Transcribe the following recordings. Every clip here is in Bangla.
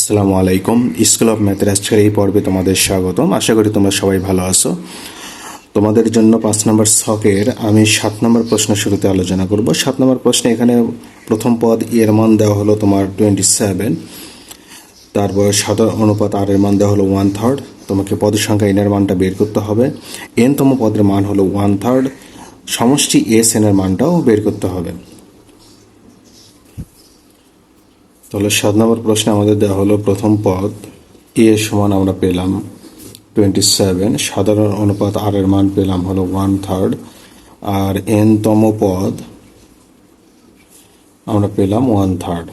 আসসালামু আলাইকুম। স্কুল অফ ম্যাথের আজকের এই পর্বে তোমাদের স্বাগতম। আশা করি তোমরা সবাই ভালো আছো। তোমাদের জন্য 5 নম্বর ছকের আমি 7 নম্বর প্রশ্ন শুরুতে আলোচনা করব। 7 নম্বর প্রশ্নে এখানে প্রথম পদ এর মান দেওয়া হলো তোমার 27, তারপর সাধারণ অনুপাত আর এর মান দেওয়া হলো 1/3। তোমাকে পদের সংখ্যা এন এর মানটা বের করতে হবে। এন তম পদের মান হলো 1/3, সমষ্টি এস এন এর মানটাও বের করতে হবে। তাহলে 7 নম্বর প্রশ্নে আমাদের দেওয়া হলো প্রথম পদ এ সমান আমরা পেলাম 27, সাধারণ অনুপাত আর এর মান পেলাম হলো 1/3, আর এন তম পদ আমরা পেলাম 1/3।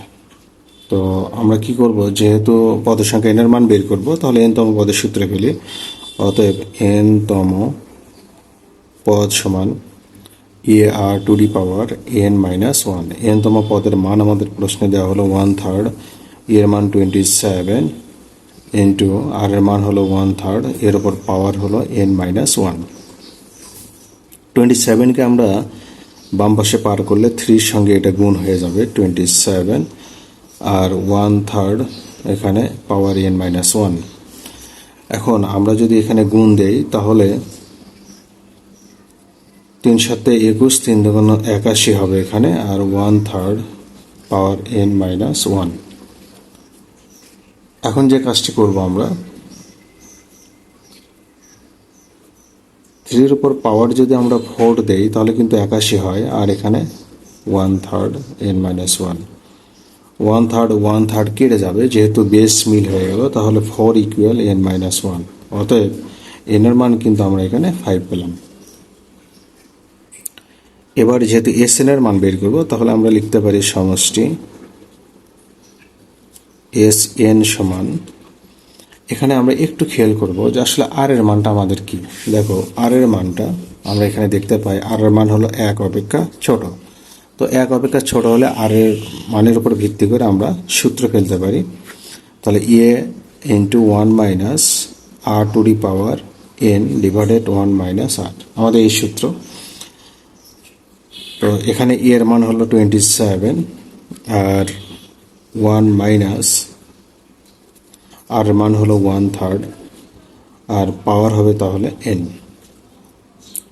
তো আমরা কি করব, যেহেতু পদের সংখ্যা এন এর মান বের করব, তাহলে এন তম পদের সূত্রে ফেলি। অতএব এন তম পদ সমান a r to the power n minus 1। N তম পদের মান আমাদের প্রশ্নে দেওয়া হলো 1/3, এর মান 27 ইন্টু আর এর মান হলো 1/3, এর ওপর পাওয়ার হলো এন মাইনাস 1। 27কে আমরা বাম পাশে পার করলে 3-র সঙ্গে এটা গুণ হয়ে যাবে 27, আর 1/3 এখানে পাওয়ার এন মাইনাস 1। এখন আমরা যদি এখানে গুণ দেই তাহলে 3 7 21, 3 2 81 হবে এখানে, আর 1/3 পাওয়ার এন মাইনাস 1। এখন যে কাজটি করব, আমরা 3-র উপর পাওয়ার যদি আমরা 4 দেই তাহলে কিন্তু 81 হয়, আর এখানে 1/3 এন মাইনাস 1। 1/3 কেটে যাবে, যেহেতু বেস মিল হয়ে গেল, তাহলে 4 ইকুয়াল এন মাইনাস 1। অতএব এন এর মান কিন্তু আমরা এখানে 5 পেলাম। এবার যেহেতু এস এন এর মান বের করব, তাহলে আমরা লিখতে পারি সমষ্টি এস এন সমান, এখানে আমরা একটু খেয়াল করব যে আসলে আর এর মানটা আমাদের কি। দেখো, আর এর মানটা আমরা এখানে দেখতে পাই, আর এর মান হলো 1 অপেক্ষা ছোট। তো 1 অপেক্ষা ছোট হলে আর এর মানের উপর ভিত্তি করে আমরা সূত্র ফেলতে পারি। তাহলে a into 1 minus r to the power n divided 1 minus r, আমাদের এই সূত্র। তো এখানে এর মান হলো 27, আর 1 মাইনাস আর মান হলো 1/3, আর পাওয়ার হবে তাহলে এন।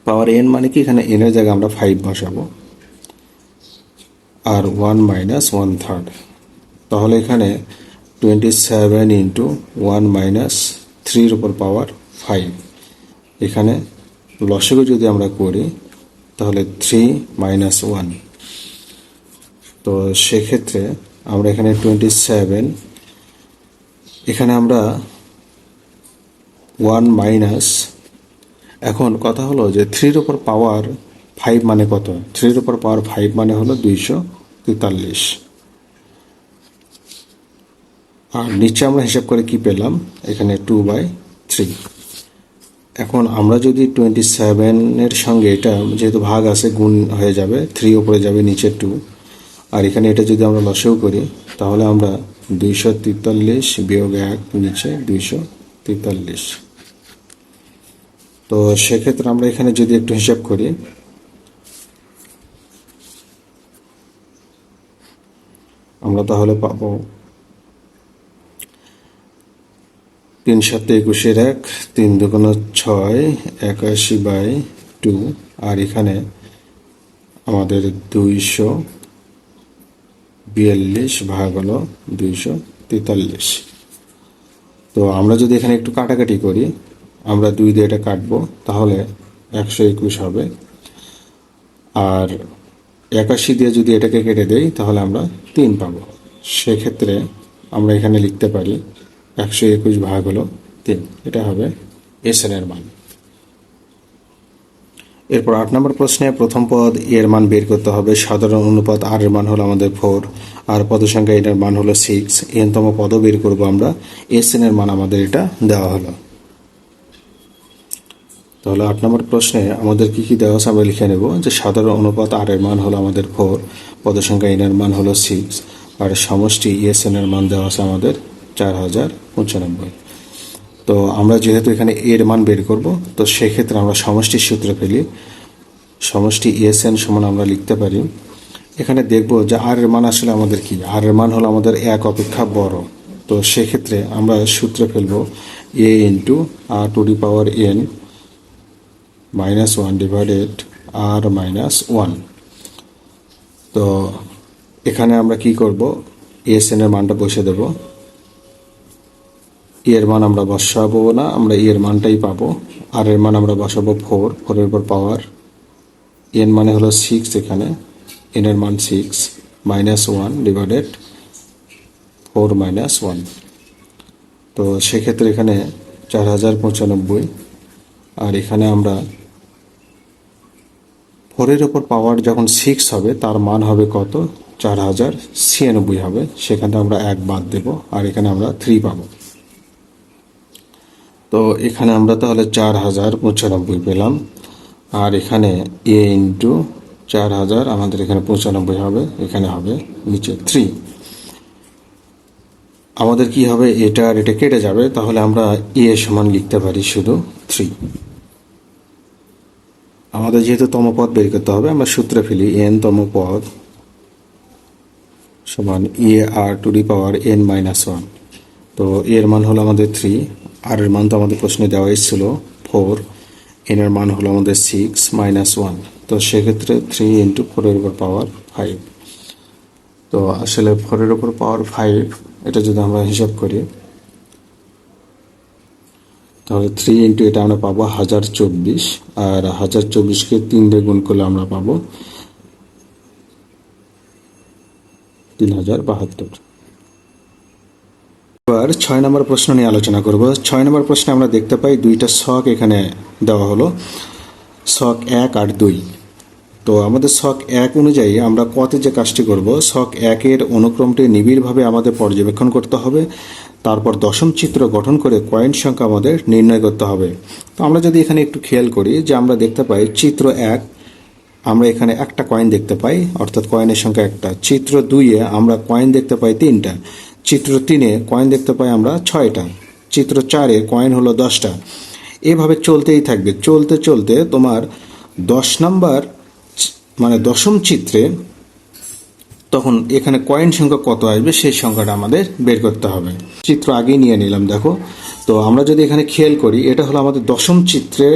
পাওয়ার এন মানে কি, এখানে এন এর জায়গায় আমরা 5 বসাবো, আর 1 মাইনাস 1/3। তাহলে এখানে 27 ইন্টু 1 মাইনাস 3-র উপর পাওয়ার 5। এখানে লসাগু যদি আমরা করি তাহলে 3 মাইনাস 1। তো সেক্ষেত্রে আমরা এখানে 27, এখানে আমরা 1 মাইনাস, এখন কথা হলো যে 3-র উপর পাওয়ার 5 মানে কত? 3-র উপর পাওয়ার 5 মানে হলো 243। আর নিচে আমরা হিসাব করে কি পেলাম, এখানে 2/3। এখন আমরা যদি 27-এর সঙ্গে এটা যেহেতু ভাগ আছে, গুণ হয়ে যাবে, 3 উপরে যাবে, নিচে 2, আর এখানে এটা যদি আমরা লসাগু করি তাহলে আমরা 243 বিয়োগ 1 নিচে 243। তো সেক্ষেত্রে আমরা এখানে যদি একটু হিসাব করি, আমরা তাহলে পাবো 3 7 21 1, 3 2 6, 81/2, আর এখানে আমাদের 242 ভাগ হলো 243। তো আমরা যদি এখানে একটু কাটাকাটি করি, আমরা 2 দিয়ে এটা কাটবো, তাহলে 121 হবে, আর 81 দিয়ে যদি এটাকে কেটে দেই তাহলে আমরা 3 পাবো। সেক্ষেত্রে আমরা এখানে লিখতে পারি 121 ভাগ হলো 3, এটা হবে এস এন এর মান। এরপর 8 নম্বর প্রশ্নে প্রথম পদ এর মান বের করতে হবে। সাধারণ অনুপাত আর এর মান হলো আমাদের 4, আর পদ সংখ্যা এটার মান হলো 6। এন তম পদও বের করব আমরা, এস এন এর মান আমাদের এটা দেওয়া হলো। তাহলে 8 নম্বর প্রশ্নে আমাদের কি কি দেওয়া আছে আমরা লিখে নেব, যে সাধারণ অনুপাত আর এর মান হলো আমাদের 4, পদ সংখ্যা এন এর মান হলো 6, আর সমষ্টি এস এন এর মান দেওয়া আছে আমাদের 4095। তো আমরা যেহেতু এখানে এর মান বের করব, তো সেক্ষেত্রে আমরা সমষ্টির সূত্র ফেলি। সমষ্টি এস এন সমান আমরা লিখতে পারি, এখানে দেখব যে আর এর মান আসলে আমাদের কি, আর এর মান হলো আমাদের 1 অপেক্ষা বড়। তো সেক্ষেত্রে আমরা সূত্রে ফেলবো a into r to the power n -1 divided r -1। তো এখানে আমরা কি করব, এস এন এর মানটা বসে দেব। এর মান আমরা বসাবো না, আমরা এর মানটাই পাবো। আর এর মান আমরা বসাবো 4, 4 এর উপর পাওয়ার এন মানে হলো 6, এখানে এন এর মান 6 -1 ডিভাইডেড 4 -1। তো সেক্ষেত্রে এখানে 4095, আর এখানে আমরা 4 এর উপর পাওয়ার যখন 6 হবে তার মান হবে কত, 4096 হবে। সেখানে আমরা 1 বাদ দেব, আর এখানে আমরা 3 পাবো। তো এখানে আমরা তাহলে 4095 পেলাম, আর এখানে এ ইন্টু 4000 আমাদের এখানে 95 হবে, এখানে হবে নিচে 3। আমাদের কি হবে, এটা আর এটা কেটে যাবে, তাহলে আমরা এ সমান লিখতে পারি শুধু 3। আমাদের যেহেতু তম পদ বের করতে হবে, আমরা সূত্রে ফেলি এন তম পদ সমান a r to the power n -1। তো এর মান হলো আমাদের 3, আর এর মান তো আমাদের প্রশ্নে দেওয়া ছিল 4, এন এর মান হলো আমাদের 6 -1। তো সেক্ষেত্রে 3 ইন্টু 4 এর উপর পাওয়ার 5। তো আসলে 4 এর উপর পাওয়ার 5, এটা যদি আমরা হিসাব করি তাহলে 3 ইন্টু এটা আমরা পাবো 1024, আর 1024কে 3 দিয়ে গুণ করলে আমরা পাবো 3072। এবার 6 নম্বর প্রশ্ন নিয়ে আলোচনা করব। 6 নম্বর প্রশ্নে আমরা দেখতে পাই দুইটা ছক এখানে দেওয়া হলো, ছক 1 আর 2। তো আমাদের ছক 1 অনুযায়ী আমরা কতে যে কাজটি করব, ছক 1 এর অনুক্রমটি নিবিড়ভাবে আমাদের পর্যবেক্ষণ করতে হবে। তারপর দশম চিত্র গঠন করে কয়েন সংখ্যা আমাদের নির্ণয় করতে হবে। তো আমরা যদি এখানে একটু খেয়াল করি যে আমরা দেখতে পাই চিত্র 1 আমরা এখানে একটা কয়েন দেখতে পাই, অর্থাৎ কয়েনের সংখ্যা একটা। চিত্র 2-এ আমরা কয়েন দেখতে পাই 3টা। চিত্র 3-এ কয়েন দেখতে পাই আমরা 6টা। চিত্র 4-এ কয়েন হলো 10টা। এভাবে চলতেই থাকবে, চলতে চলতে তোমার 10 নাম্বার মানে দশম চিত্রে তখন এখানে কয়েন সংখ্যা কত আসবে সেই সংখ্যাটা আমাদের বের করতে হবে। চিত্র আগেই নিয়ে নিলাম, দেখো। তো আমরা যদি এখানে খেয়াল করি, এটা হলো আমাদের দশম চিত্রে,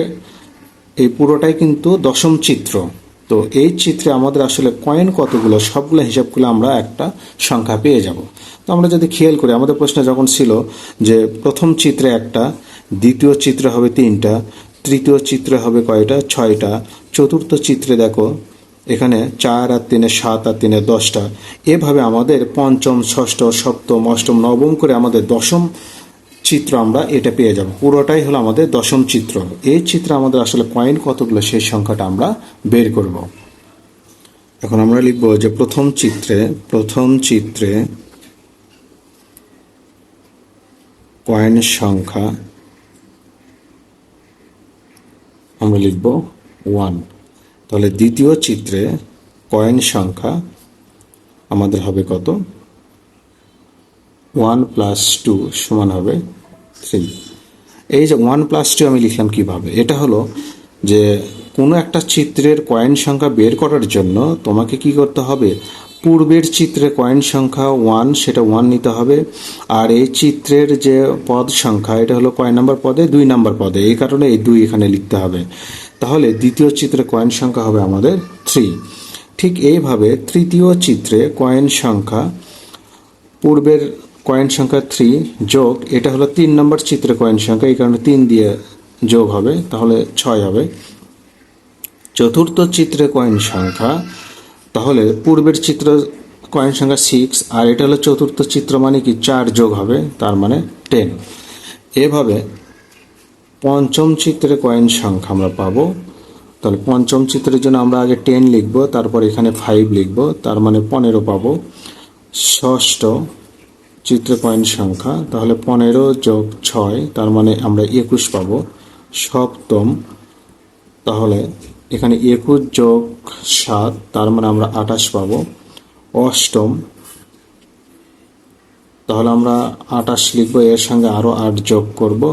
এই পুরোটাই কিন্তু দশম চিত্র। তো এই চিত্রে আমাদের আসলে কয়েন কতগুলো সবগুলো হিসাব করলে আমরা একটা সংখ্যা পেয়ে যাব। তো আমরা যদি খেয়াল করি, আমাদের প্রশ্ন যখন ছিল যে প্রথম চিত্রে একটা, দ্বিতীয় চিত্রে হবে 3টা, তৃতীয় চিত্রে হবে কয়টা, 6টা, চতুর্থ চিত্রে দেখো এখানে 4 আর 3 7 আর 3 10টা। এভাবে আমাদের পঞ্চম, ষষ্ঠ, সপ্তম, অষ্টম, নবম করে আমাদের দশম চিত্র আমরা এটা পেয়ে যাব। পুরোটাই হলো আমাদের দশম চিত্র। এই চিত্রে আমাদের আসলে কয়েন কতগুলো সেই সংখ্যাটা আমরা বের করব। এখন আমরা লিখব যে প্রথম চিত্রে কয়েন সংখ্যা আমরা লিখব 1। তাহলে দ্বিতীয় চিত্রে কয়েন সংখ্যা আমাদের হবে কত, 1 + 2 সমান হবে 3। এই যে 1 + 2 আমি লিখলাম কিভাবে, এটা হলো যে কোনো একটা চিত্রের কয়েন সংখ্যা বের করার জন্য তোমাকে কি করতে হবে, পূর্বের চিত্রে কয়েন সংখ্যা 1 সেটা 1 নিতে হবে, আর এই চিত্রের যে পদ সংখ্যা এটা হলো কয় নাম্বার পদে, 2 নাম্বার পদে, এই কারণে এই 2 এখানে লিখতে হবে। তাহলে দ্বিতীয় চিত্রে কয়েন সংখ্যা হবে আমাদের 3। ঠিক এইভাবে তৃতীয় চিত্রে কয়েন সংখ্যা, পূর্বের কয়েন সংখ্যা 3 যোগ এটা হলো 3 নম্বর চিত্রে কয়েন সংখ্যা, এই কারণে 3 দিয়ে যোগ হবে, তাহলে 6 হবে। চতুর্থ চিত্রে কয়েন সংখ্যা, তাহলে পূর্বের চিত্র কয়েন সংখ্যা 6, আর এটা হলো চতুর্থ চিত্র মানে কি 4 যোগ হবে, তার মানে 10। এভাবে পঞ্চম চিত্রে কয়েন সংখ্যা আমরা পাবো। তাহলে পঞ্চম চিত্রের জন্য আমরা আগে 10 লিখব, তারপর এখানে 5 লিখব, তার মানে 15 পাবো। ষষ্ঠ চিত্রে কয়েন সংখ্যা, তাহলে 15 যোগ 6 তার মানে আমরা 21 পাবো। সপ্তম, তাহলে এখানে 21 যোগ 7 তার মানে আমরা 28 পাবো। অষ্টম, তাহলে আমরা 28 লিখবো, এর সঙ্গে আরো 8 যোগ করব।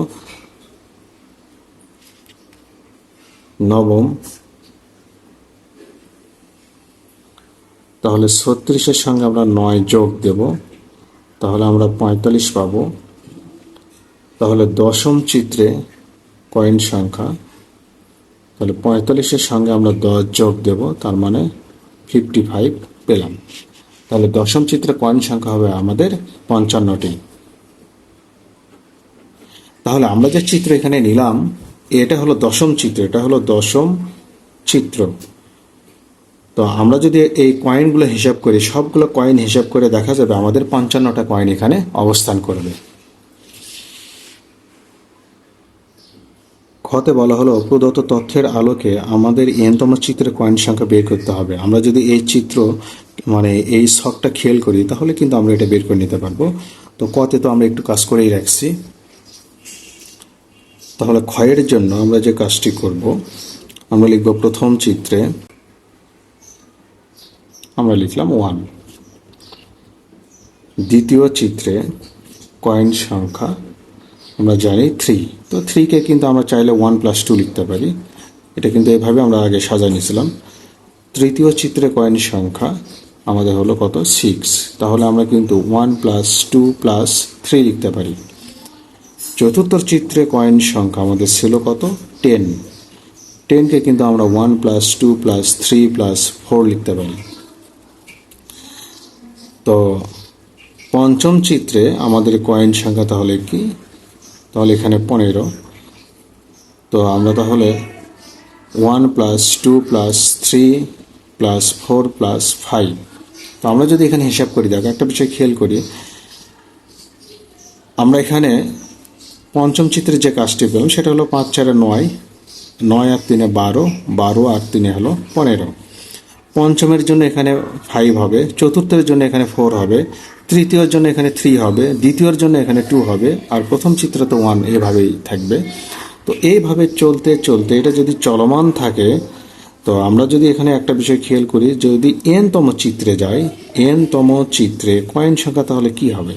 নবম, তাহলে 36-এর সঙ্গে আমরা 9 যোগ দেব, তাহলে আমরা 45 পাবো। তাহলে দশম চিত্রে কয়েন সংখ্যা, তাহলে 45-এর সঙ্গে আমরা 10 যোগ দেব, তার মানে 55 পেলাম। তাহলে দশম চিত্রে কয়েন সংখ্যা হবে আমাদের 55টি। তাহলে আমরা যে চিত্র এখানে নিলাম এটা হলো দশম চিত্র, এটা হলো দশম চিত্র। তো আমরা যদি এই কয়েনগুলো হিসাব করি, সবগুলো কয়েন হিসাব করে দেখা যাবে আমাদের 55টা কয়েন এখানে অবস্থান করবে। খতে বলা হলো প্রদত্ত তথ্যের আলোকে আমাদের এনতম চিত্রের কয়েন সংখ্যা বের করতে হবে। আমরা যদি এই চিত্র মানে এই ছকটা খেয়াল করি তাহলে কিন্তু আমরা এটা বের করে নিতে পারবো। তো কতে তো আমরা একটু কাজ করেই রাখছি। তাহলে ক্ষয়ের জন্য আমরা যে কাজটি করব, আমরা লিখব প্রথম চিত্রে আমরা লিখলাম 1, দ্বিতীয় চিত্রে কয়েন সংখ্যা আমরা জানি 3। তো 3-কে কিন্তু আমরা চাইলে 1+2 লিখতে পারি, এটা কিন্তু এভাবে আমরা আগে সাজাই নিয়েছিলাম। তৃতীয় চিত্রে কয়েন সংখ্যা আমাদের হলো কত, 6। তাহলে আমরা কিন্তু 1+2+3 লিখতে পারি। চতুর্থ চিত্রে কয়েন সংখ্যা আমাদের ছিল কত, 10। 10-কে কিন্তু আমরা 1+2+3+4 লিখতে পারি। তো পঞ্চম চিত্রে আমাদের কয়েন সংখ্যা তাহলে কি, তাহলে এখানে 15। তো আমরা তাহলে 1+2+3+4+5। তো আমরা যদি এখানে হিসাব করি, দেখো একটা বিষয় খেয়াল করি, আমরা এখানে পঞ্চম চিত্রের যে কাজটি পেলাম সেটা হলো 5×4 9, 9 আর 3 12, 12 আর 3 হলো 15। পঞ্চমের জন্য এখানে 5 হবে, চতুর্থের জন্য এখানে 4 হবে, তৃতীয়র জন্য এখানে 3 হবে, দ্বিতীয়র জন্য এখানে 2 হবে, আর প্রথম চিত্র তো 1, এভাবেই থাকবে। তো এইভাবে চলতে চলতে এটা যদি চলমান থাকে, তো আমরা যদি এখানে একটা বিষয় খেয়াল করি, যদি n-তম চিত্রে যাই, n-তম চিত্রে কয়েন সংখ্যা তাহলে কি হবে,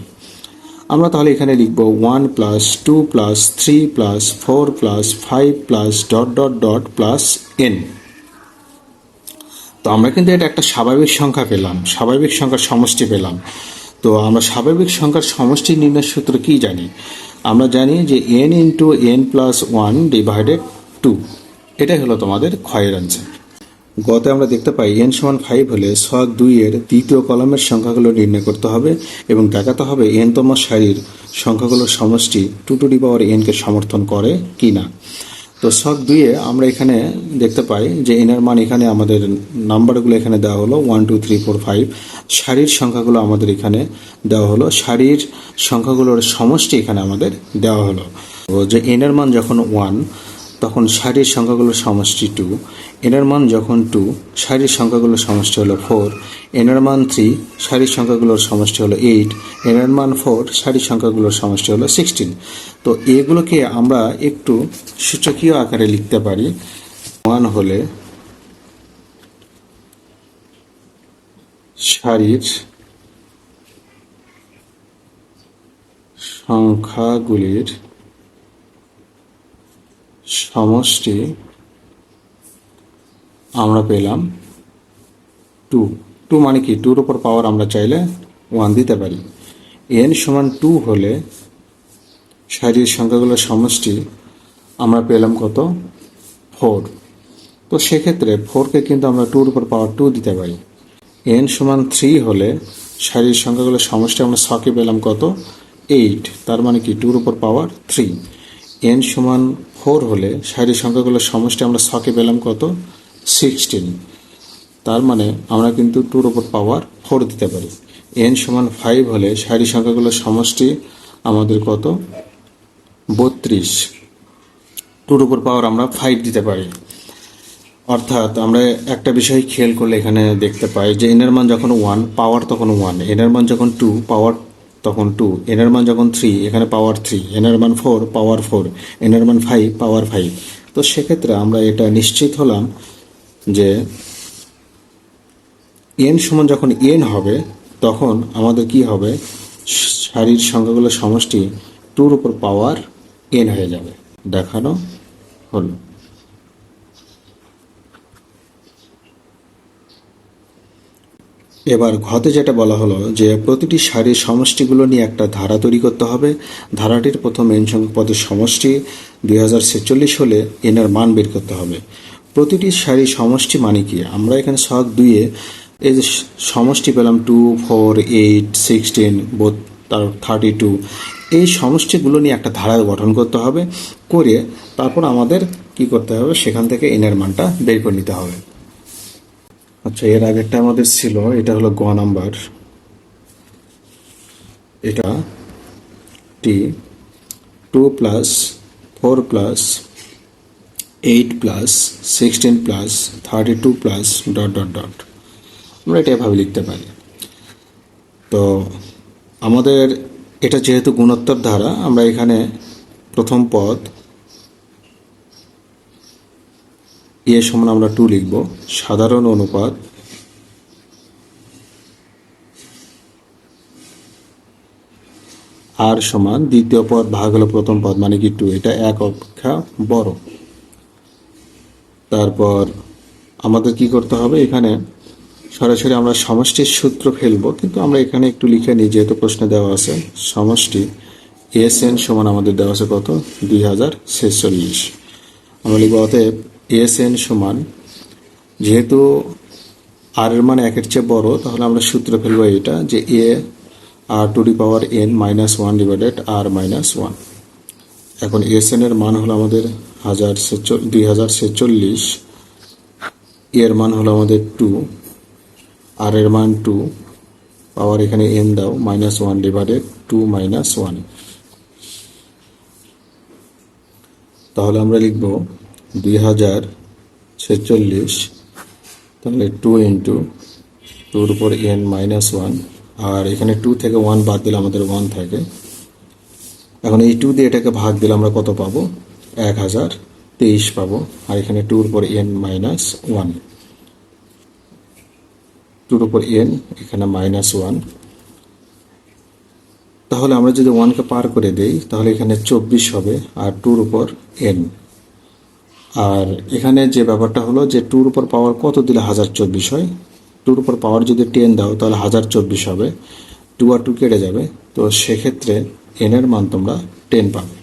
আমরা তাহলে এখানে লিখব 1+2+3+4+5+... তো আমরা কিন্তু এটা একটা স্বাভাবিক সংখ্যা পেলাম, স্বাভাবিক সংখ্যার সমষ্টি পেলাম। তো আমরা স্বাভাবিক সংখ্যার সমষ্টি নির্ণয়ের সূত্র কি জানি, আমরা জানি যে n×n+1/2। এটাই হলো তোমাদের ক্ষয়ের অ্যান্সার। গতে আমরা দেখতে পাই n=5 হলে ছক 2-এর দ্বিতীয় কলামের সংখ্যাগুলো নির্ণয় করতে হবে এবং দেখাতে হবে n-তম সারির সংখ্যাগুলোর সমষ্টি 2n-কে সমর্থন করে কি না। তো ছক 2-এ আমরা এখানে দেখতে পাই যে n-এর মান এখানে আমাদের নাম্বারগুলো এখানে দেওয়া হলো 1 2 3 4 5, সারির সংখ্যাগুলো আমাদের এখানে দেওয়া হলো, সারির সংখ্যাগুলোর সমষ্টি এখানে আমাদের দেওয়া হলো। যে n-এর মান যখন 1 তখন সারির সংখ্যাগুলোর সমষ্টি 2, n-এর মান যখন 2 সারির সংখ্যাগুলোর সমষ্টি হলো 4, n-এর মান 3 সারির সংখ্যাগুলোর সমষ্টি হলো 8, n-এর মান 4 সারির সংখ্যাগুলোর সমষ্টি হলো 16। তো এগুলোকে আমরা একটু সূচকীয় আকারে লিখতে পারি। 1 হলে সারির সংখ্যাগুলির সমষ্টি আমরা পেলাম 2 মানে কি, 2-র উপর পাওয়ার আমরা চাইলে 1 দিতে পারি। n=2 হলে সারির সংখ্যাগুলোর সমষ্টি আমরা পেলাম কত, 4। তো সেক্ষেত্রে 4-কে কিন্তু আমরা 2-র উপর পাওয়ার 2 দিতে পারি। n=3 হলে সারির সংখ্যাগুলোর সমষ্টি আমরা 6-কে পেলাম কত, 8, তার মানে কি 2-র উপর পাওয়ার 3। n=4 হলে সারির সংখ্যাগুলোর সমষ্টি আমরা 6-কে পেলাম কত, 16, তার মানে আমরা কিন্তু 2-র উপর পাওয়ার 4 দিতে পারি। n=5 হলে সারির সংখ্যাগুলোর সমষ্টি আমাদের কত, 32, 2-র উপর পাওয়ার আমরা 5 দিতে পারি। অর্থাৎ আমরা একটা বিষয় খেয়াল করলে এখানে দেখতে পাই যে n-এর মান যখন 1 পাওয়ার তখন 1, n-এর মান যখন 2 পাওয়ার তখন 2, n-এর মান যখন 3 এখানে পাওয়ার 3, n-এর মান 4 পাওয়ার 4, n-এর মান 5 পাওয়ার 5। তো সেক্ষেত্রে আমরা এটা নিশ্চিত হলাম যে n সমান যখন n হবে তখন আমাদের কি হবে, সারির সংখ্যাগুলোর সমষ্টি 2-র উপর পাওয়ার n হয়ে যাবে। দেখানো হলো। এবার ঘতে যেটা বলা হলো যে প্রতিটি সারির সমষ্টিগুলো নিয়ে একটা ধারা তৈরি করতে হবে। ধারাটির প্রথম এন সংখ্যক পদের সমষ্টি 2046 হলে এনের মান বের করতে হবে। প্রতিটি সারির সমষ্টি মানে কি? আমরা এখানে ছক 2-এ এই যে সমষ্টি পেলাম 2, 4, 8, 16 বোধ তার 32, এই সমষ্টিগুলো নিয়ে একটা ধারা গঠন করতে হবে। করে তারপর আমাদের কি করতে হবে, সেখান থেকে এনের মানটা বের করে নিতে হবে। আচ্ছা, এর আগেরটা আমাদের ছিল, এটা হলো গ নাম্বার, এটা টি 2 plus 4 plus 8 plus 16 plus 32 plus dot dot dot, আমরা এটা এভাবে লিখতে পারি। তো আমাদের এটা যেহেতু গুণোত্তর ধারা, আমরা এখানে প্রথম পদ এ সমান আমরা 2 লিখব। সাধারণ অনুপাত আর সমান দ্বিতীয় পদ ভাগ হলো প্রথম পদ মানে কি 2, এটা এক অপেক্ষা বড়। তারপর আমাদের কি করতে হবে, এখানে সরাসরি আমরা সমষ্টির সূত্র ফেলবো, কিন্তু আমরা এখানে একটু লিখে নিই যেহেতু প্রশ্নে দেওয়া আছে। সমষ্টি এস এন সমান আমাদের দেওয়া আছে কত, 2046। আমরা লিখব অতএব এস এন সমান, যেহেতু আর এর মান একের চেয়ে বড়, তাহলে আমরা সূত্র ফেলবো এটা যে a r to the power n minus 1 divided r minus 1। এখন এস এন এর মান হলো আমাদের 2046, এর মান হলো আমাদের 2, আর এর মান 2, পাওয়ার এখানে এন দাও মাইনাস 1 ডিভাইডেড 2 মাইনাস 1। তাহলে আমরা লিখব 2046, তাহলে 2 ইন্টু 2 উপর এন মাইনাস 1, আর এখানে 2 থেকে 1 বাদ দিলে আমাদের 1 থাকে। এখন এই 2 দিয়ে এটাকে ভাগ দিলে আমরা কত পাবো, 1023 পাবো। আর এখানে 2 উপর এন মাইনাস 1, 2 উপর এন এখানে মাইনাস 1। তাহলে আমরা যদি 1কে পার করে দেই তাহলে এখানে 24 হবে, আর 2 উপর এন। আর এখানে যে ব্যাপারটা হলো যে 2 উপর পাওয়ার কত দিলে 1024 হয়, 2 উপর পাওয়ার যদি 10 দাও তাহলে 1024 হবে, 2 আর 2 কেটে যাবে, তো সেক্ষেত্রে এন এর মান তোমরা 10 পাবে।